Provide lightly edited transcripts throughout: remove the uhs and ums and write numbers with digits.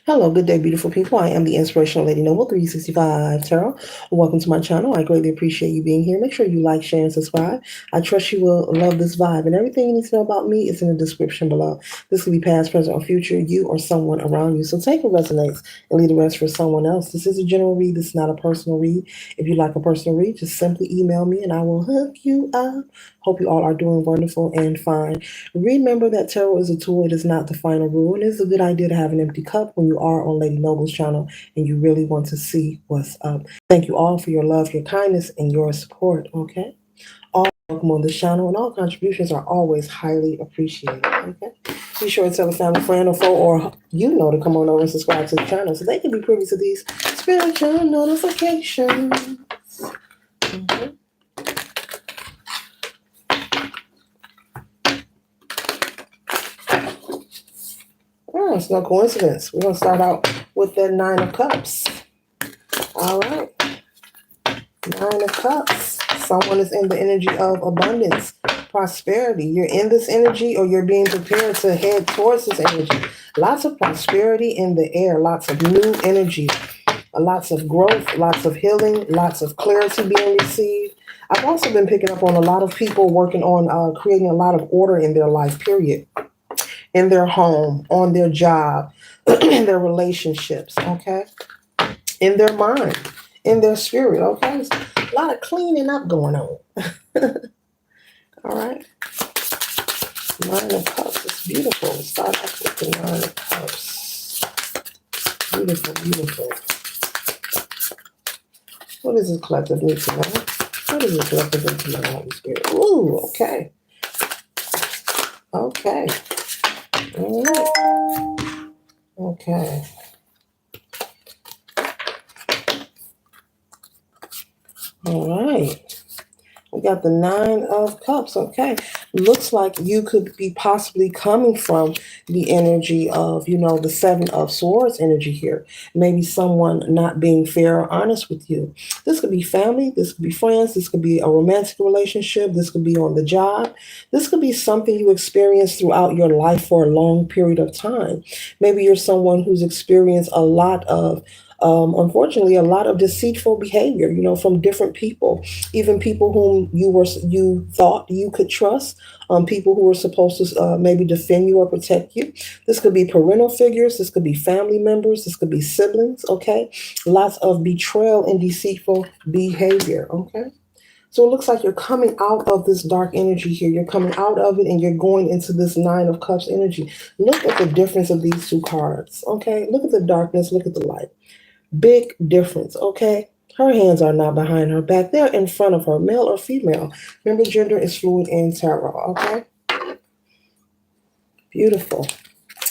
Hello, good day, beautiful people. I am the Inspirational Lady Noble 365 Tarot. Welcome to my channel. I greatly appreciate you being here. Make sure you like, share, and subscribe. I trust you will love this vibe. And everything you need to know about me is in the description below. This could be past, present, or future, you or someone around you. So take what resonates and leave the rest for someone else. This is a general read. This is not a personal read. If you like a personal read, just simply email me and I will hook you up. Hope you all are doing wonderful and fine. Remember that tarot is a tool, it is not the final rule. And it's a good idea to have an empty cup when you are on Lady Noble's channel and you really want to see what's up. Thank you all for your love, your kindness, and your support, okay? All welcome on this channel, and all contributions are always highly appreciated, okay? Be sure to tell a family, friend, or foe, or to come on over and subscribe to the channel so they can be privy to these spiritual notifications. Okay. Oh, it's no coincidence. We're going to start out with the Nine of Cups. All right. Nine of Cups. Someone is in the energy of abundance, prosperity. You're in this energy or you're being prepared to head towards this energy. Lots of prosperity in the air. Lots of new energy. Lots of growth. Lots of healing. Lots of clarity being received. I've also been picking up on a lot of people working on creating a lot of order in their life, period. In their home, on their job, in their relationships, okay? In their mind, in their spirit, okay? There's a lot of cleaning up going on. All right. Nine of Cups. It's beautiful. We'll start off with the Nine of Cups. Beautiful, beautiful. What is this collective need to know? What is this collective need to know, Holy Spirit? Ooh, okay. Okay. All right. Okay. All right. We got the Nine of Cups. Okay. Looks like you could be possibly coming from the energy of, the Seven of Swords energy here. Maybe someone not being fair or honest with you. This could be family. This could be friends. This could be a romantic relationship. This could be on the job. This could be something you experience throughout your life for a long period of time. Maybe you're someone who's experienced a lot of unfortunately, a lot of deceitful behavior, from different people, even people whom you thought you could trust, people who were supposed to maybe defend you or protect you. This could be parental figures. This could be family members. This could be siblings. Okay, lots of betrayal and deceitful behavior. Okay. So it looks like you're coming out of this dark energy here. You're coming out of it and you're going into this Nine of Cups energy. Look at the difference of these two cards. Okay. Look at the darkness. Look at the light. Big difference, okay? Her hands are not behind her back. They're in front of her, male or female. Remember, gender is fluid in tarot, okay? Beautiful.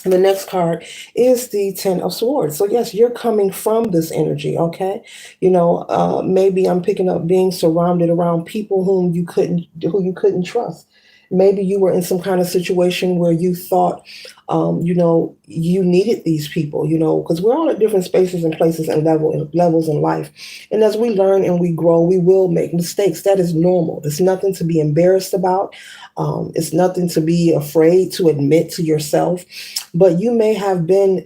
And the next card is the Ten of Swords. So yes, you're coming from this energy, okay? Maybe I'm picking up being surrounded around people who you couldn't trust. Maybe you were in some kind of situation where you thought, you needed these people, because we're all at different spaces and places and levels in life. And as we learn and we grow, we will make mistakes. That is normal. There's nothing to be embarrassed about. It's nothing to be afraid to admit to yourself. But you may have been,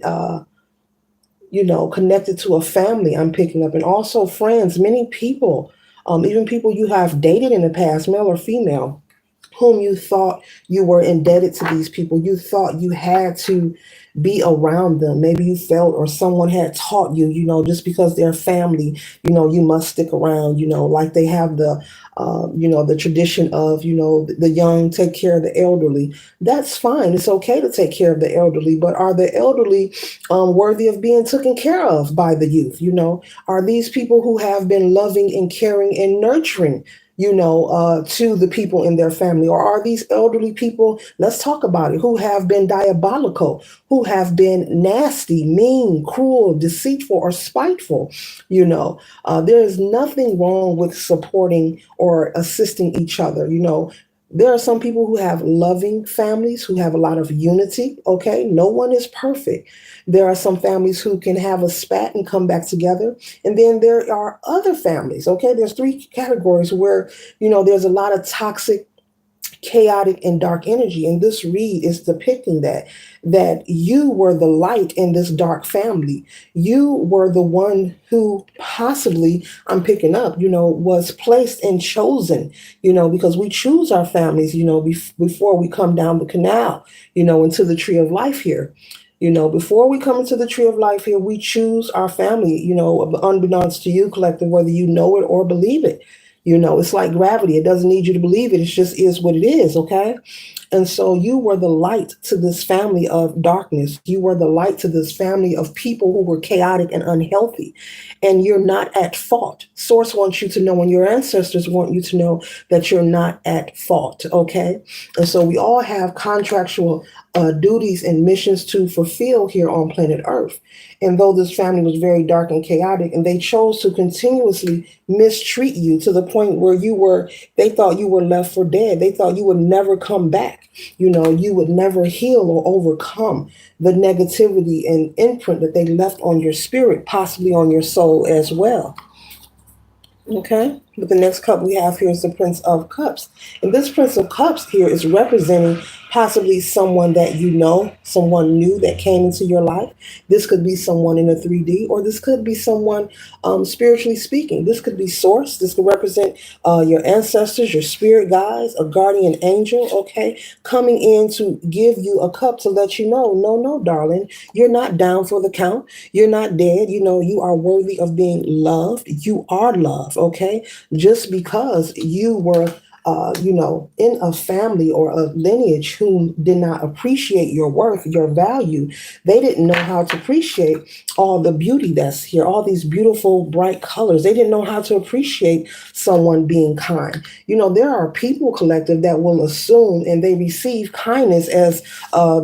connected to a family, I'm picking up, and also friends, many people, even people you have dated in the past, male or female, whom you thought you were indebted to these people. You thought you had to be around them. Maybe you felt or someone had taught you, just because they're family, you must stick around, like they have the tradition of, the young take care of the elderly. That's fine. It's okay to take care of the elderly, but are the elderly worthy of being taken care of by the youth? Are these people who have been loving and caring and nurturing to the people in their family? Or are these elderly people, let's talk about it, who have been diabolical, who have been nasty, mean, cruel, deceitful, or spiteful? There is nothing wrong with supporting or assisting each other. There are some people who have loving families, who have a lot of unity, okay? No one is perfect. There are some families who can have a spat and come back together. And then there are other families, okay? There's three categories where, there's a lot of toxic chaotic and dark energy. And this read is depicting that you were the light in this dark family. You were the one who possibly, I'm picking up, was placed and chosen, because we choose our families, before we come down the canal, into the tree of life here. Before we come into the tree of life here, we choose our family, unbeknownst to you, collective, whether you know it or believe it. It's like gravity. It doesn't need you to believe it. It just is what it is, okay? And so you were the light to this family of darkness. You were the light to this family of people who were chaotic and unhealthy. And you're not at fault. Source wants you to know, and your ancestors want you to know that you're not at fault, okay? And so we all have contractual duties and missions to fulfill here on planet Earth. And though this family was very dark and chaotic, and they chose to continuously mistreat you to the point where they thought you were left for dead. They thought you would never come back. You would never heal or overcome the negativity and imprint that they left on your spirit, possibly on your soul as well. Okay, but the next cup we have here is the Prince of Cups. And this Prince of Cups here is representing possibly someone that you know, someone new that came into your life. This could be someone in a 3D, or this could be someone spiritually speaking. This could be source. This could represent your ancestors, your spirit guides, a guardian angel, okay, coming in to give you a cup to let you know, no, darling, you're not down for the count. You're not dead. You are worthy of being loved. You are loved, okay? Just because you were in a family or a lineage who did not appreciate your worth, your value. They didn't know how to appreciate all the beauty that's here, all these beautiful, bright colors. They didn't know how to appreciate someone being kind. There are people, collective, that will assume and they receive kindness as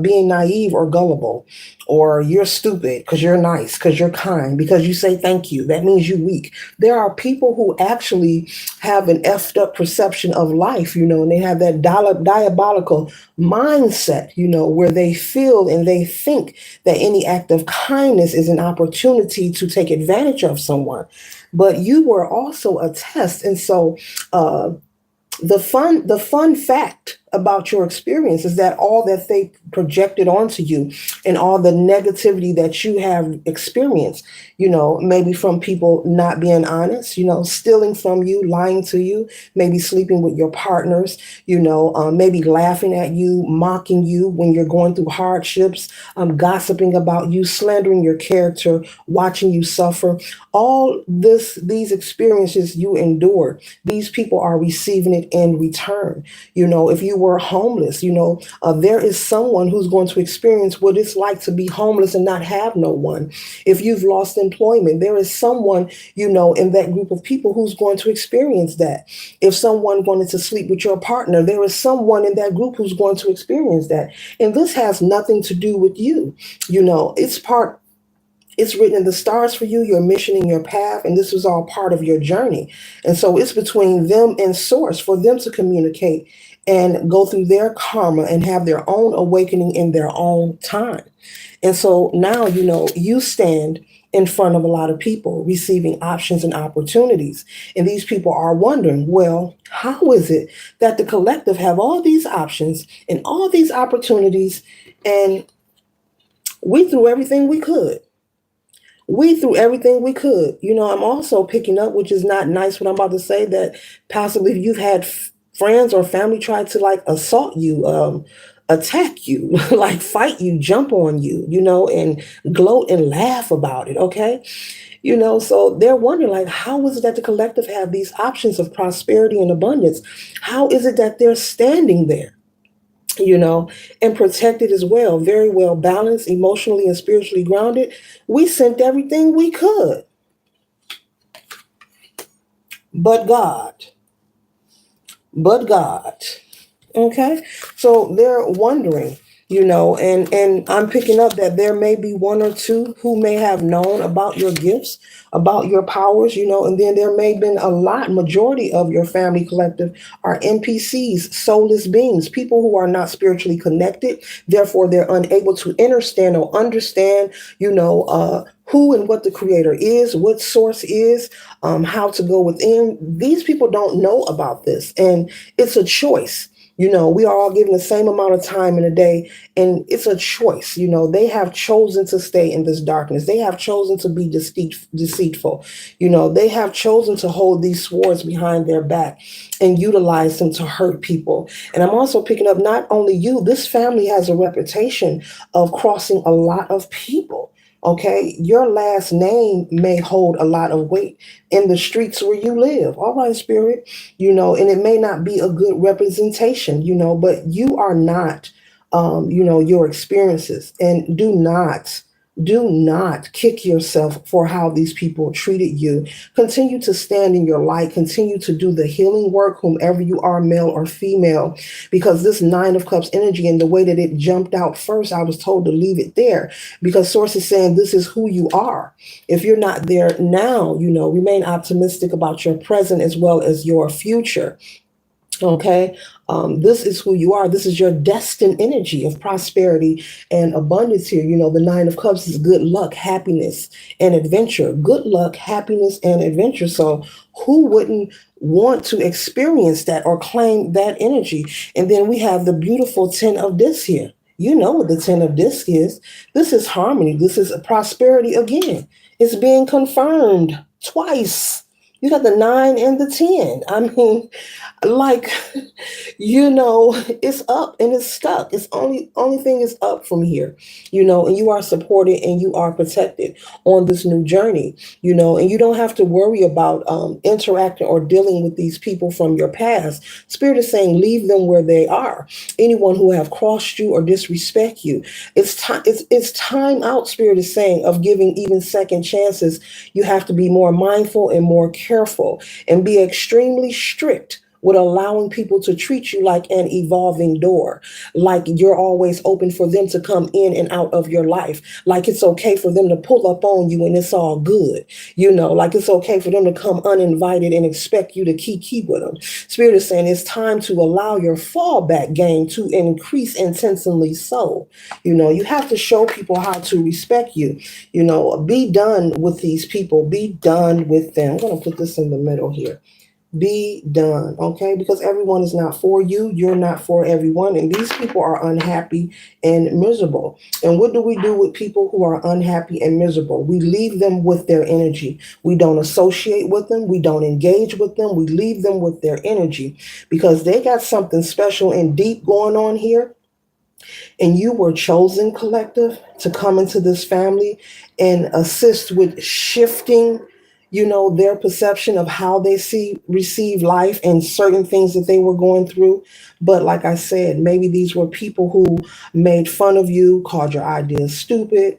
being naive or gullible, or you're stupid because you're nice, because you're kind, because you say thank you. That means you're weak. There are people who actually have an effed up perception of life, and they have that diabolical mindset, where they feel and they think that any act of kindness is an opportunity to take advantage of someone. But you were also a test. And so the fun fact about your experience is that all that they projected onto you and all the negativity that you have experienced, maybe from people not being honest, stealing from you, lying to you, maybe sleeping with your partners, maybe laughing at you, mocking you when you're going through hardships, gossiping about you, slandering your character, watching you suffer. All these experiences you endured, these people are receiving it in return. If you were homeless, there is someone who's going to experience what it's like to be homeless and not have no one. If you've lost employment, there is someone, in that group of people who's going to experience that. If someone wanted to sleep with your partner, there is someone in that group who's going to experience that. And this has nothing to do with you. It's written in the stars for you, your mission and your path, and this was all part of your journey. And so it's between them and source for them to communicate and go through their karma and have their own awakening in their own time. And so now, you stand in front of a lot of people receiving options and opportunities. And these people are wondering, well, how is it that the collective have all these options and all these opportunities, and we threw everything we could? We threw everything we could. I'm also picking up, which is not nice what I'm about to say, that possibly you've had friends or family try to like assault you, attack you, like fight you, jump on you, and gloat and laugh about it. Okay. So they're wondering, like, how is it that the collective have these options of prosperity and abundance? How is it that they're standing there? And protected as well, very well balanced, emotionally and spiritually grounded. We sent everything we could. But God. But God. Okay? So they're wondering, and I'm picking up that there may be one or two who may have known about your gifts, about your powers, and then there may have been majority of your family collective are NPCs, soulless beings, people who are not spiritually connected. Therefore, they're unable to understand, who and what the creator is, what source is, how to go within. These people don't know about this. And it's a choice. We are all given the same amount of time in a day, and it's a choice. They have chosen to stay in this darkness. They have chosen to be deceitful. They have chosen to hold these swords behind their back and utilize them to hurt people. And I'm also picking up not only you, this family has a reputation of crossing a lot of people. Okay, your last name may hold a lot of weight in the streets where you live. All right, spirit, and it may not be a good representation, but you are not, your experiences. And do not kick yourself for how these people treated you. Continue to stand in your light. Continue to do the healing work, whomever you are, male or female, because this Nine of Cups energy and the way that it jumped out first, I was told to leave it there because Source is saying this is who you are. If you're not there now, remain optimistic about your present as well as your future. Okay. This is who you are. This is your destined energy of prosperity and abundance here. The Nine of Cups is good luck, happiness, and adventure. Good luck, happiness, and adventure. So who wouldn't want to experience that or claim that energy? And then we have the beautiful Ten of Discs here. You know what the Ten of Discs is. This is harmony. This is prosperity again. It's being confirmed twice. You got the 9 and the 10. I mean, like, it's up and it's stuck. It's only thing is up from here. And you are supported and you are protected on this new journey. And you don't have to worry about interacting or dealing with these people from your past. Spirit is saying leave them where they are. Anyone who have crossed you or disrespect you, it's time. It's time out. Spirit is saying of giving even second chances. You have to be more mindful and more careful and be extremely strict with allowing people to treat you like an evolving door, like you're always open for them to come in and out of your life, like it's okay for them to pull up on you and it's all good, like it's okay for them to come uninvited and expect you to keep with them. Spirit is saying it's time to allow your fallback game to increase intentionally. So, you have to show people how to respect you. Be done with these people. Be done with them. I'm going to put this in the middle here. Be done, okay? Because everyone is not for you. You're not for everyone. And these people are unhappy and miserable. And what do we do with people who are unhappy and miserable? We leave them with their energy. We don't associate with them. We don't engage with them. We leave them with their energy because they got something special and deep going on here. And you were chosen, collective, to come into this family and assist with shifting their perception of how they receive life and certain things that they were going through. But like I said, maybe these were people who made fun of you, called your ideas stupid,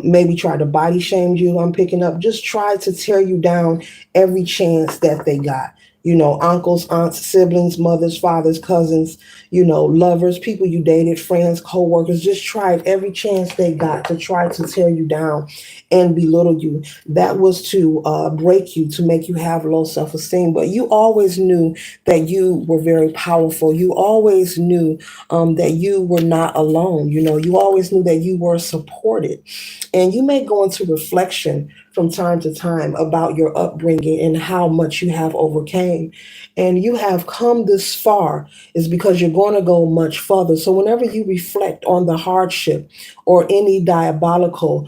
maybe tried to body shame you. I'm picking up, just tried to tear you down every chance that they got. Uncles, aunts, siblings, mothers, fathers, cousins, lovers, people you dated, friends, co-workers, just tried every chance they got to try to tear you down and belittle you. That was to break you, to make you have low self-esteem. But you always knew that you were very powerful. You always knew that you were not alone. You always knew that you were supported. And you may go into reflection from time to time about your upbringing and how much you have overcame. And you have come this far is because you're going to go much further. So whenever you reflect on the hardship or any diabolical,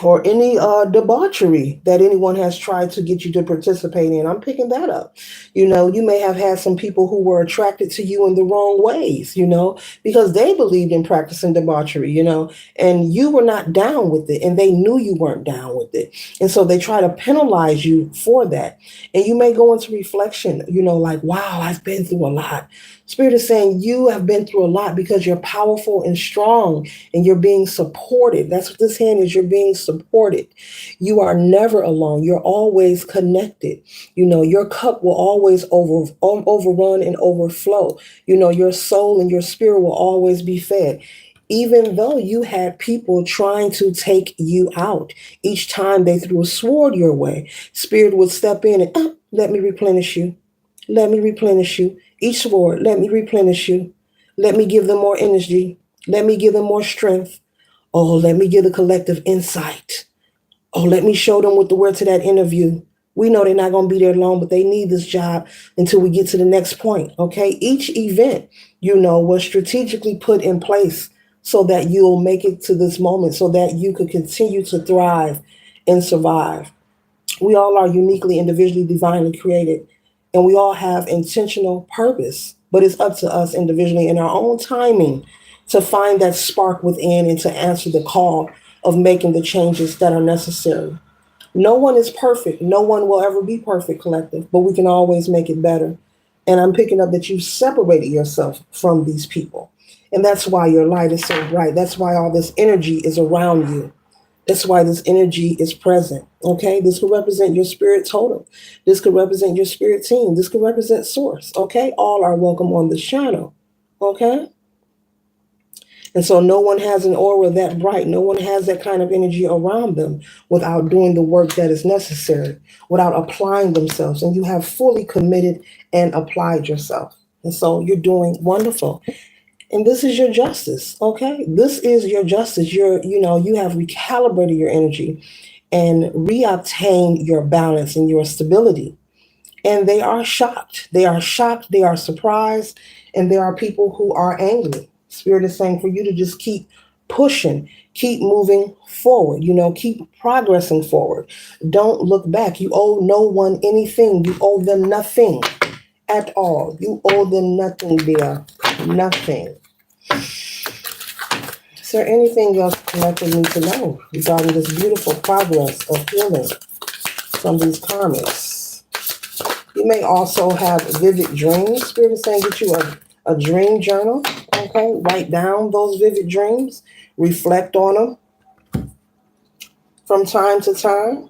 or any debauchery that anyone has tried to get you to participate in. I'm picking that up. You may have had some people who were attracted to you in the wrong ways, because they believed in practicing debauchery, and you were not down with it, and they knew you weren't down with it. And so they try to penalize you for that. And you may go into reflection, like, wow, I've been through a lot. Spirit is saying you have been through a lot because you're powerful and strong and you're being supported. That's what this hand is. You're being supported. You are never alone. You're always connected. Your cup will always overrun and overflow. Your soul and your spirit will always be fed. Even though you had people trying to take you out, each time they threw a sword your way, Spirit would step in and let me replenish you. Let me replenish you. Each sword, let me replenish you. Let me give them more energy. Let me give them more strength. Oh, let me give the collective insight. Oh, let me show them what the word to that interview. We know they're not going to be there long, but they need this job until we get to the next point. Okay. Each event, was strategically put in place so that you'll make it to this moment, so that you could continue to thrive and survive. We all are uniquely, individually, divinely created, and we all have intentional purpose. But it's up to us individually in our own timing to find that spark within and to answer the call of making the changes that are necessary. No one is perfect. No one will ever be perfect, collective, but we can always make it better. And I'm picking up that you separated yourself from these people. And that's why your light is so bright. That's why all this energy is around you. That's why this energy is present. Okay. This could represent your spirit totem. This could represent your spirit team. This could represent source. Okay. All are welcome on this channel. Okay. And so no one has an aura that bright. No one has that kind of energy around them without doing the work that is necessary, without applying themselves. And you have fully committed and applied yourself. And so you're doing wonderful. And this is your justice, okay? This is your justice. You have recalibrated your energy and reobtained your balance and your stability. And they are shocked. They are shocked. They are surprised. And there are people who are angry. Spirit is saying for you to just keep pushing, keep moving forward, keep progressing forward. Don't look back. You owe no one anything. You owe them nothing at all. You owe them nothing, dear. Nothing. Is there anything else collective need to know regarding this beautiful progress of healing from these karmics? You may also have vivid dreams. Spirit is saying get you a dream journal. Okay, write down those vivid dreams, reflect on them from time to time.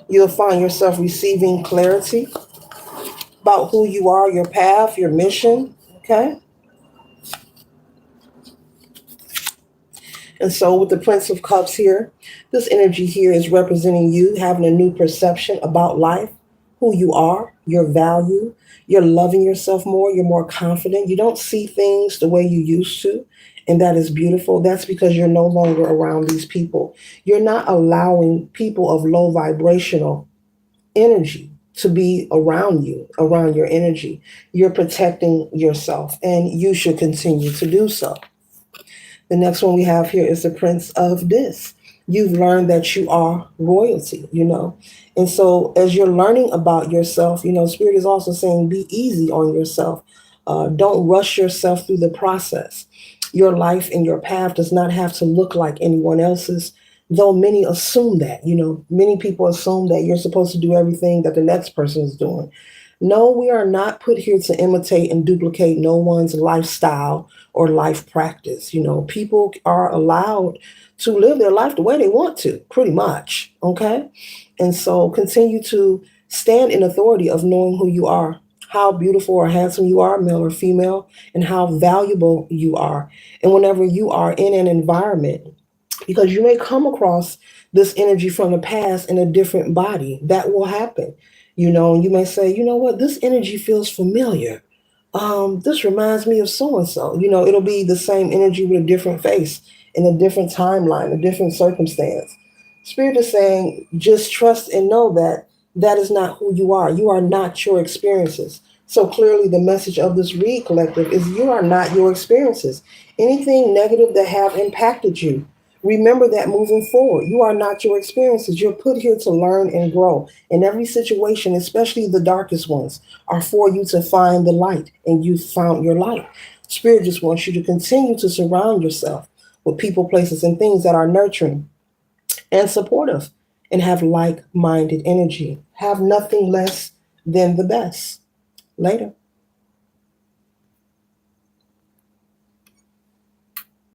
You'll find yourself receiving clarity about who you are, your path, your mission. Okay. And so with the Prince of Cups here, this energy here is representing you having a new perception about life, who you are, your value. You're loving yourself more. You're more confident. You don't see things the way you used to. And that is beautiful. That's because you're no longer around these people. You're not allowing people of low vibrational energy to be around you, around your energy. You're protecting yourself, and you should continue to do so. The next one we have here is the Prince of Dis. You've learned that you are royalty, And so as you're learning about yourself, Spirit is also saying be easy on yourself. Don't rush yourself through the process. Your life and your path does not have to look like anyone else's, though many assume that. Many people assume that you're supposed to do everything that the next person is doing. No, we are not put here to imitate and duplicate no one's lifestyle or life practice. People are allowed to live their life the way they want to, pretty much. Okay. And so continue to stand in authority of knowing who you are, how beautiful or handsome you are, male or female, and how valuable you are. And whenever you are in an environment, because you may come across this energy from the past in a different body, that will happen. And you may say, you know what, this energy feels familiar. This reminds me of so and so. It'll be the same energy with a different face in a different timeline, a different circumstance. Spirit is saying, just trust and know that that is not who you are. You are not your experiences. So clearly the message of this read collective is you are not your experiences. Anything negative that have impacted you, remember that moving forward. You are not your experiences. You're put here to learn and grow. And every situation, especially the darkest ones, are for you to find the light, and you found your light. Spirit just wants you to continue to surround yourself with people, places, and things that are nurturing and supportive and have like-minded energy. Have nothing less than the best. Later.